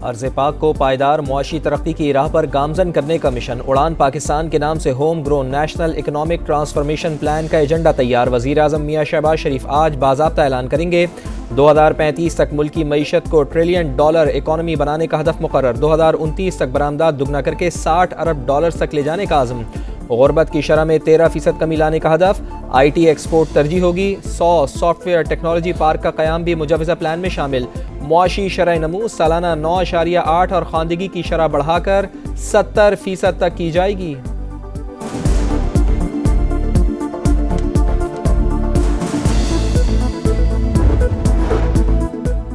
अर्ज़ पाक को पायदार मुआशी तरक्की की राह पर गामजन करने का मिशन। उड़ान पाकिस्तान के नाम से home grown national economic transformation plan का एजेंडा तैयार। वज़ीर आज़म मियां शहबाज शरीफ आज बाज़ाब्ता ऐलान करेंगे। 2035 तक मुल्क की मईशत को $1 ट्रिलियन इकॉनमी बनाने का हदफ मुकर्रर। 2029 तक बरामदात दुगना करके $60 अरब तक ले जाने का आज़म। गुर्बत की शरह में 13% कमी लाने का हदफ। IT एक्सपोर्ट तरजीह होगी। 100 सॉफ्टवेयर टेक्नोलॉजी पार्क का क़याम भी मुजवज़ा प्लान में शामिल। मुआशी शरह नमू सालाना 9.8 और ख़वानदगी की शरह बढ़ाकर 70% तक की जाएगी।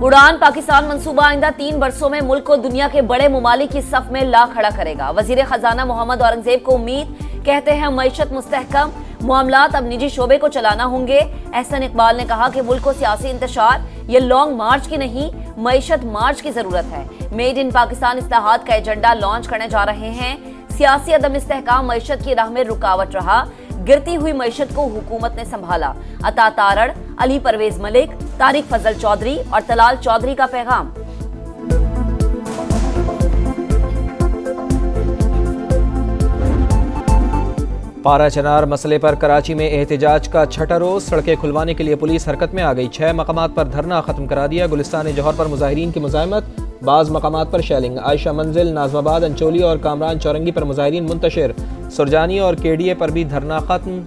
उड़ान पाकिस्तान मंसूबा आइंदा 3 बरसों में मुल्क को दुनिया के बड़े ममालिक की सफ में ला खड़ा करेगा। वजीर खजाना मोहम्मद औरंगजेब को उम्मीद, कहते हैं मईशत मुस्तहकम, मामलात अब निजी शोबे को चलाना होंगे। एहसन इकबाल ने कहा कि मुल्क को सियासी इंतशार ये लॉन्ग मार्च की नहीं, मईशत मार्च की जरूरत है। मेड इन पाकिस्तान इस्लाहात का एजेंडा लॉन्च करने जा रहे हैं। सियासी अदम इस्तेहकाम मईशत की राह में रुकावट रहा। गिरती हुई मईशत को हुकूमत ने संभाला। अता तारड़, अली परवेज मलिक, तारिक फजल चौधरी और तलाल चौधरी का पैगाम। पारा चनार मसले पर कराची में एहतजाज का छठा रोज। सड़कें खुलवाने के लिए पुलिस हरकत में आ गई। 6 मकामात पर धरना खत्म करा दिया। गुलिस्तान जौहर पर मुजाहिरीन की मुजाहिमत, बाज़ मकामात पर शेलिंग। आयशा मंजिल, नाजमाबाद, अंचोली और कामरान चौरंगी पर मुजाहिरीन मुंतशिर। सुरजानी और KDA पर भी धरना खत्म।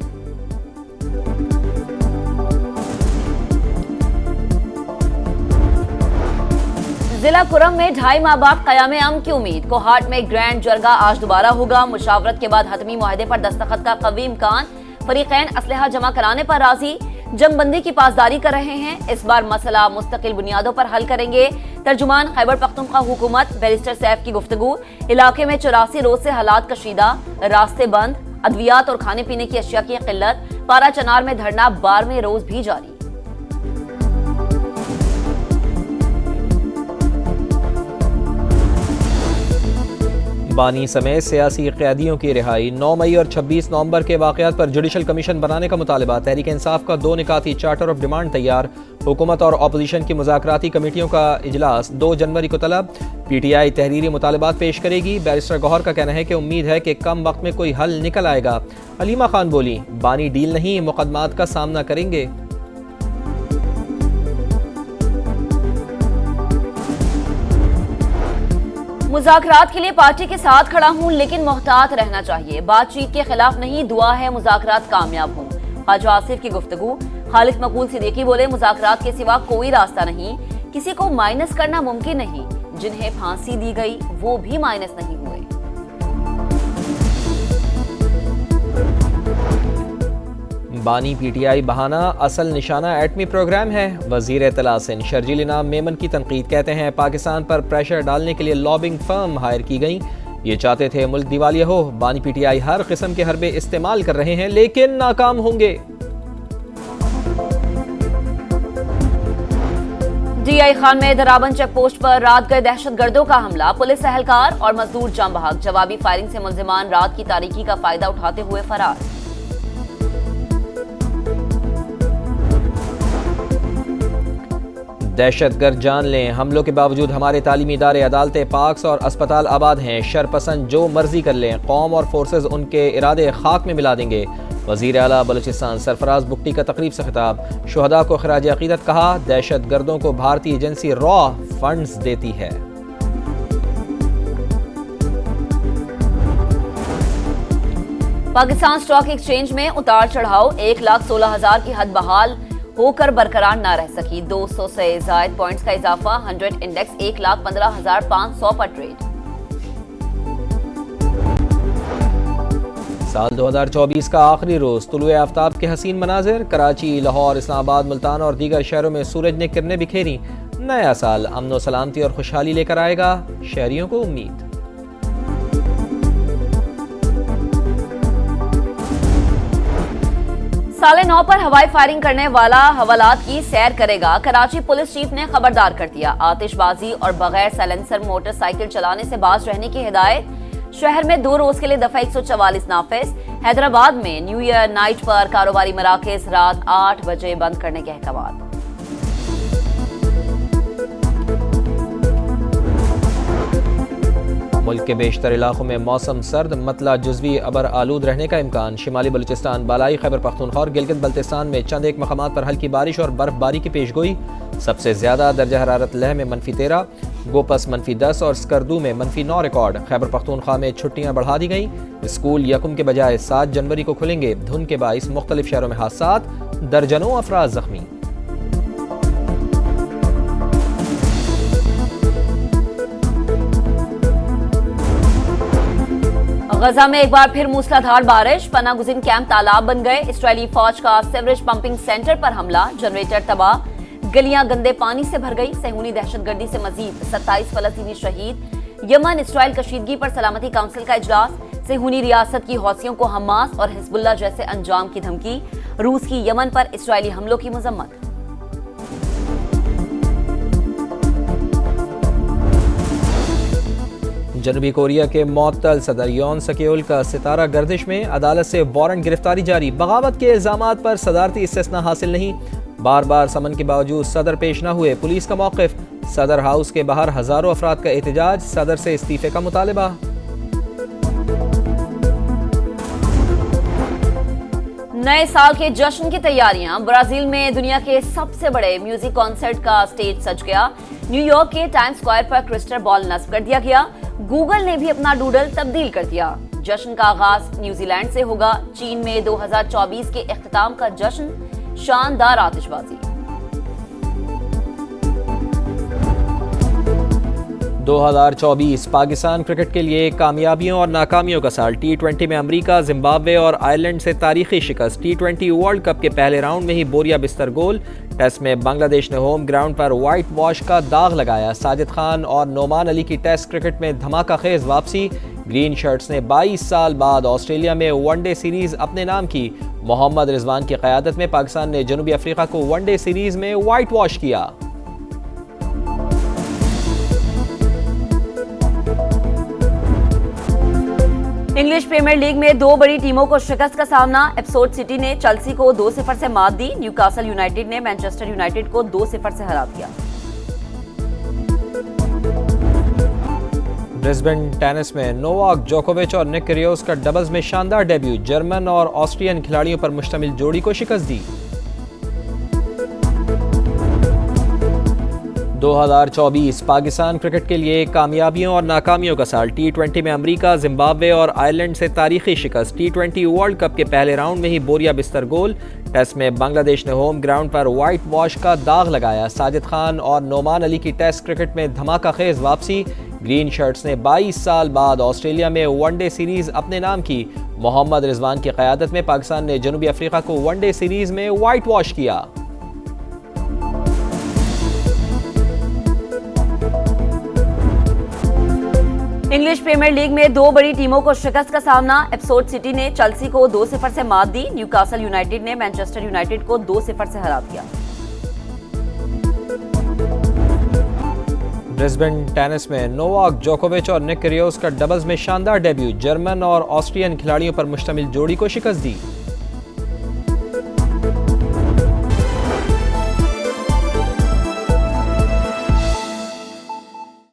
जिला कुरम में 2.5 माह बाद क़याम अमन की उम्मीद। कोहाट में ग्रैंड जरगा आज दोबारा होगा। मुशावरत के बाद हतमी मुआहदे पर दस्तखत का कवी इम्कान। फरीकैन असलहा जमा कराने पर राजी, जंगबंदी की पासदारी कर रहे हैं। इस बार मसला मुस्तकिल बुनियादों पर हल करेंगे। तर्जुमान खैबर पख्तूनख्वा हुकूमत बैरिस्टर सैफ की गुफ्तगू। इलाके में 84 रोज से हालात कशीदा, रास्ते बंद, अद्वियात और खाने पीने की अशिया की किल्लत। पारा चनार में धरना 12वें रोज भी जारी। बानी समेत सियासी क़यादियों की रिहाई। 9 मई और 26 नवंबर के वाक़यात पर जुडिशल कमीशन बनाने का मुतालबा। तहरीक इंसाफ का 2 निकाती चार्टर ऑफ डिमांड तैयार। हुकूमत और अपोजिशन की मुज़ाकराती कमेटियों का इजलास 2 जनवरी को तलब। PTI तहरीरी मुतालबात पेश करेगी। बैरिस्टर गौहर का कहना है कि उम्मीद है कि कम वक्त में कोई हल निकल आएगा। अलीमा खान बोली, बानी डील नहीं, मुकदमात का सामना करेंगे। मुज़ाकरात के लिए पार्टी के साथ खड़ा हूं, लेकिन मोहतात रहना चाहिए। बातचीत के खिलाफ नहीं, दुआ है मुज़ाकरात कामयाब हों। ख्वाजा आसिफ की गुफ्तगू। खालिद मकबूल सिद्दीकी बोले, मुज़ाकरात के सिवा कोई रास्ता नहीं। किसी को माइनस करना मुमकिन नहीं। जिन्हें फांसी दी गई वो भी माइनस नहीं हुए। बानी PTI बहाना, असल निशाना एटमी प्रोग्राम है। वजीर तलासिन शर्जील इनाम मेमन की तनकीद, कहते हैं पाकिस्तान पर प्रेशर डालने के लिए लॉबिंग फर्म हायर की गई। ये चाहते थे मुल्क दिवालिया हो। बानी PTI हर किस्म के हरबे इस्तेमाल कर रहे हैं, लेकिन नाकाम होंगे। DI खान में दराबन चेक पोस्ट पर रात गए दहशतगर्दों का हमला। पुलिस एहलकार और मजदूर जाम बहक। जवाबी फायरिंग से मुल्जिमान रात की तारीकी का फायदा उठाते हुए फरार। दहशतगर्द जान लें, हमलों के बावजूद हमारे तालीमी इदारे, अदालतें, पार्क्स और अस्पताल आबाद हैं। शरपसंद जो मर्जी कर लें, कौम और फोर्सेज उनके इरादे खाक में मिला देंगे। वज़ीर आला बलूचिस्तान सरफराज बुगटी का तकरीब से खिताब। शुहदा को खराज अकीदत कहा। दहशतगर्दों को भारतीय एजेंसी रॉ फंड्स देती है। पाकिस्तान स्टॉक एक्सचेंज में उतार चढ़ाव। 1,16,000 की हद बहाल होकर बरकरार न रह सकी। 200 से ज़ायद पॉइंट्स का इजाफा। 100 इंडेक्स 1,15,500 पर ट्रेड। साल 2024 का आखिरी रोज। तुलुए आफ्ताब के हसीन मनाजिर। कराची, लाहौर, इस्लामाबाद, मुल्तान और दीगर शहरों में सूरज ने किरणें बिखेरी। नया साल अमन व सलामती और खुशहाली लेकर आएगा, शहरियों को उम्मीद। साले 9 पर हवाई फायरिंग करने वाला हवालात की सैर करेगा। कराची पुलिस चीफ ने खबरदार कर दिया। आतिशबाजी और बगैर साइलेंसर मोटरसाइकिल चलाने से बाज रहने की हिदायत। शहर में 2 रोज के लिए दफा 144 नाफिज। हैदराबाद में न्यू ईयर नाइट पर कारोबारी मराकज रात 8 बजे बंद करने के अहकाम। मुल्क के बेशतर इलाकों में मौसम सर्द, मतला जुज़वी अबर आलूद रहने का इम्कान। शिमाली बलूचिस्तान, बालाई खैबर पख्तूनख्वा और गिलगित बल्तिस्तान में चंद एक मकामात पर हल्की बारिश और बर्फबारी की पेशगोई। सबसे ज़्यादा दर्जा हरारत लेह में -13, गोपस -10 और स्कर्दू में -9 रिकॉर्ड। खैबर पख्तूनख्वा में छुट्टियां बढ़ा दी गईं। स्कूल यकम के बजाय 7 जनवरी को खुलेंगे। धुंध के बाइस मुख्तलिफ शहरों में हादसात, दर्जनों अफराद जख्मी। गजा में एक बार फिर मूसलाधार बारिश, पनाह गुज़ीन कैंप तालाब बन गए। इजरायली फौज का सीवरेज पंपिंग सेंटर पर हमला, जनरेटर तबाह, गलियां गंदे पानी से भर गई। सेहूनी दहशतगर्दी से मजीद 27 फलस्तीनी शहीद। यमन इसराइल कशीदगी पर सलामती काउंसिल का इजलास। सेहूनी रियासत की हौसियों को हमास और हिजबुल्लाह जैसे अंजाम की धमकी। रूस की यमन पर इसराइली हमलों की मजम्मत। जनूबी कोरिया के मुअत्तल सदर योन सकेउल का सितारा गर्दिश में, अदालत से वारंट गिरफ्तारी जारी। बगावत के इल्जामात पर सदारती इस्तिस्ना हासिल नहीं। बार बार समन के बावजूद सदर पेश न हुए, पुलिस का मौक़िफ़। सदर हाउस के बाहर हजारों अफराद का एहतजाज, सदर से इस्तीफे का मुतालबा। नए साल के जश्न की तैयारियां। ब्राजील में दुनिया के सबसे बड़े म्यूजिक कॉन्सर्ट का स्टेज सज गया। न्यूयॉर्क के टाइम्स स्क्वायर पर क्रिस्टल बॉल नस्ब कर दिया गया। गूगल ने भी अपना डूडल तब्दील कर दिया। जश्न का आगाज न्यूजीलैंड से होगा। चीन में 2024 के इख्तिताम का जश्न, शानदार आतिशबाजी। 2024 पाकिस्तान क्रिकेट के लिए कामयाबियों और नाकामियों का साल। T20 में अमेरिका, जिम्बाब्वे और आयरलैंड से तारीखी शिकस्त। T20 वर्ल्ड कप के पहले राउंड में ही बोरिया बिस्तर गोल। टेस्ट में बांग्लादेश ने होम ग्राउंड पर व्हाइट वॉश का दाग लगाया। साजिद खान और नोमान अली की टेस्ट क्रिकेट में धमाका खेज वापसी। ग्रीन शर्ट्स ने 22 साल बाद ऑस्ट्रेलिया में वनडे सीरीज अपने नाम की। मोहम्मद रिजवान की क़यादत में पाकिस्तान ने जनूबी अफ्रीका को वनडे सीरीज में व्हाइट वॉश किया। इंग्लिश प्रीमियर लीग में 2 बड़ी टीमों को शिकस्त का सामना। एप्सोड सिटी ने चेल्सी को 2-0 से मात दी। न्यूकासल यूनाइटेड ने मैनचेस्टर यूनाइटेड को 2-0 से हरा दिया। ब्रिस्बेन टेनिस में नोवाक जोकोविच और निक किरियोस का डबल्स में शानदार डेब्यू। जर्मन और ऑस्ट्रियन खिलाड़ियों पर मुश्तमिल जोड़ी को शिकस्त दी। 2024 पाकिस्तान क्रिकेट के लिए कामयाबियों और नाकामियों का साल। T20 में अमेरिका, जिम्बाब्वे और आयरलैंड से तारीखी शिकस्त। T20 वर्ल्ड कप के पहले राउंड में ही बोरिया बिस्तर गोल। टेस्ट में बांग्लादेश ने होम ग्राउंड पर व्हाइट वॉश का दाग लगाया। साजिद खान और नोमान अली की टेस्ट क्रिकेट में धमाका खेज वापसी। ग्रीन शर्ट्स ने 22 साल बाद ऑस्ट्रेलिया में वनडे सीरीज अपने नाम की। मोहम्मद रिजवान की क़यादत में पाकिस्तान ने जनूबी अफ्रीका को वनडे सीरीज में व्हाइट वॉश किया। इंग्लिश प्रीमियर लीग में 2 बड़ी टीमों को शिकस्त का सामना। एप्सोड सिटी ने चेल्सी को 2-0 से मात दी। न्यूकासल यूनाइटेड ने मैनचेस्टर यूनाइटेड को 2-0 से हरा दिया। ब्रिस्बेन टेनिस में नोवाक जोकोविच और निक किरियोस का डबल्स में शानदार डेब्यू। जर्मन और ऑस्ट्रियन खिलाड़ियों पर मुश्तमिल जोड़ी को शिकस्त दी।